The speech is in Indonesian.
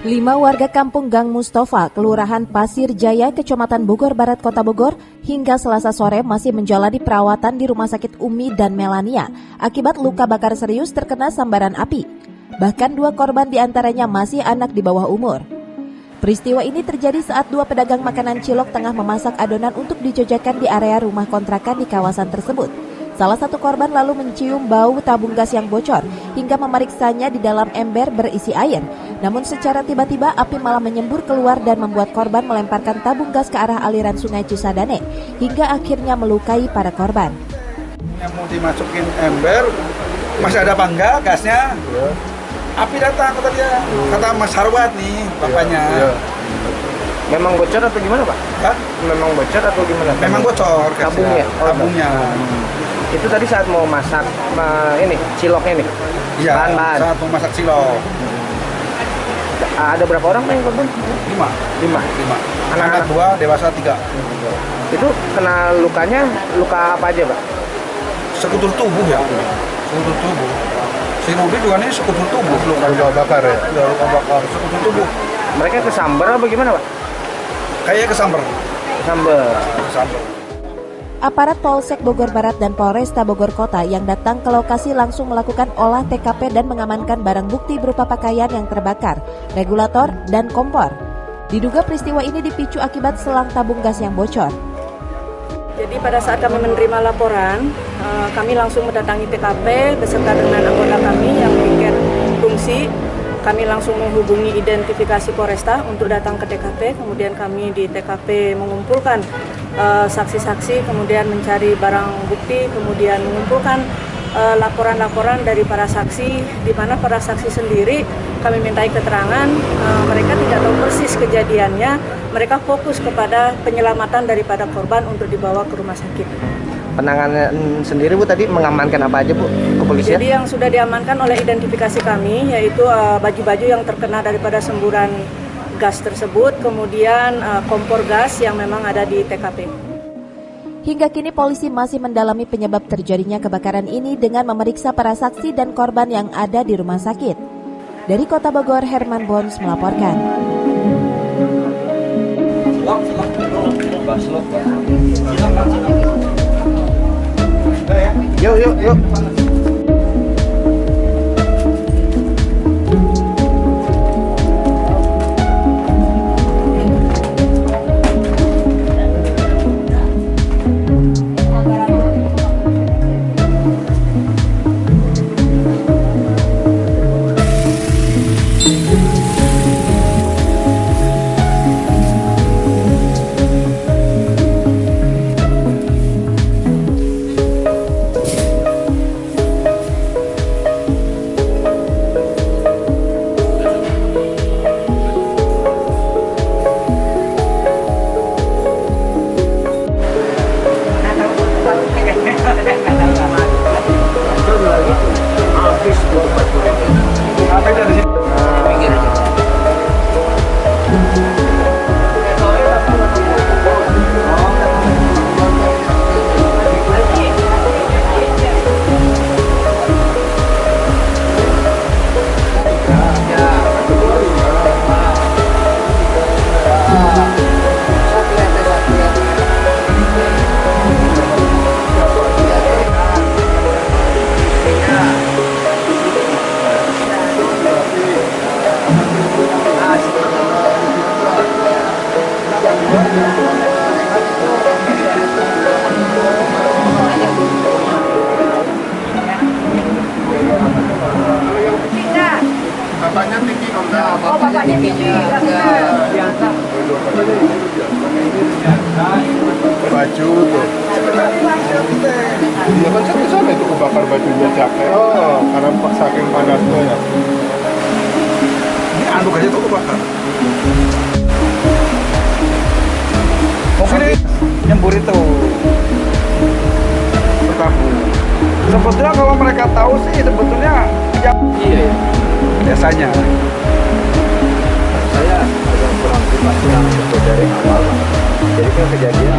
5 warga kampung Gang Mustafa, Kelurahan Pasir Jaya, Kecamatan Bogor Barat, Kota Bogor, hingga Selasa sore masih menjalani perawatan di Rumah Sakit Umi dan Melania akibat luka bakar serius terkena sambaran api. Bahkan 2 korban diantaranya masih anak di bawah umur. Peristiwa ini terjadi saat 2 pedagang makanan cilok tengah memasak adonan untuk dijajakan di area rumah kontrakan di kawasan tersebut. Salah satu korban lalu mencium bau tabung gas yang bocor hingga memeriksanya di dalam ember berisi air. Namun secara tiba-tiba api malah menyembur keluar dan membuat korban melemparkan tabung gas ke arah aliran Sungai Cisadane hingga akhirnya melukai para korban. Yang mau dimasukin ember, masih ada apa enggak gasnya? Api datang kata dia, kata Mas Harwat nih bapaknya. Memang bocor atau gimana, Pak? Hah? Memang bocor atau gimana? Memang bocor tabungnya. Tabungnya. Itu tadi saat mau masak ini ciloknya nih. Iya. Bahan-bahan. Saat mau masak cilok. Ada berapa orang yang korban? 5. Anak-anak 2, dewasa 3. Itu kena lukanya, luka apa aja, Pak? Sekutur tubuh ya. Sekutur tubuh. Si Rudi juga nih sekutur tubuh. Luka bakar ya? Luka bakar, sekutur tubuh. Mereka kesambar apa gimana, Pak? Kayaknya kesambar. Kesambar. Aparat Polsek Bogor Barat dan Polresta Bogor Kota yang datang ke lokasi langsung melakukan olah TKP dan mengamankan barang bukti berupa pakaian yang terbakar, regulator, dan kompor. Diduga peristiwa ini dipicu akibat selang tabung gas yang bocor. Jadi pada saat kami menerima laporan, kami langsung mendatangi TKP beserta dengan anggota kami yang piket fungsi. Kami langsung menghubungi identifikasi Polresta untuk datang ke TKP, kemudian kami di TKP mengumpulkan saksi-saksi, kemudian mencari barang bukti, kemudian mengumpulkan laporan-laporan dari para saksi, di mana para saksi sendiri kami mintai keterangan, mereka tidak tahu persis kejadiannya, mereka fokus kepada penyelamatan daripada korban untuk dibawa ke rumah sakit. Penanganan sendiri, Bu, tadi mengamankan apa aja, Bu, kepolisian? Jadi yang sudah diamankan oleh identifikasi kami, yaitu baju-baju yang terkena daripada semburan gas tersebut, kemudian kompor gas yang memang ada di TKP. Hingga kini polisi masih mendalami penyebab terjadinya kebakaran ini dengan memeriksa para saksi dan korban yang ada di rumah sakit. Dari Kota Bogor, Herman Bons melaporkan. Yuk. Bapaknya tinggi kok. Oh, bapaknya tinggi. Biasa. Baju tuh. Iya kan sampai sana itu kebakar bajunya jaket. Oh, karena saking panasnya ya. Ini anduk aja tuh kebakar. Mungkin nyembur itu. Bertabung. Sebetulnya kalau mereka tahu sih sebetulnya iya. Biasanya Saya agak kurang suka yang itu dari awal. Jadi kan kejadian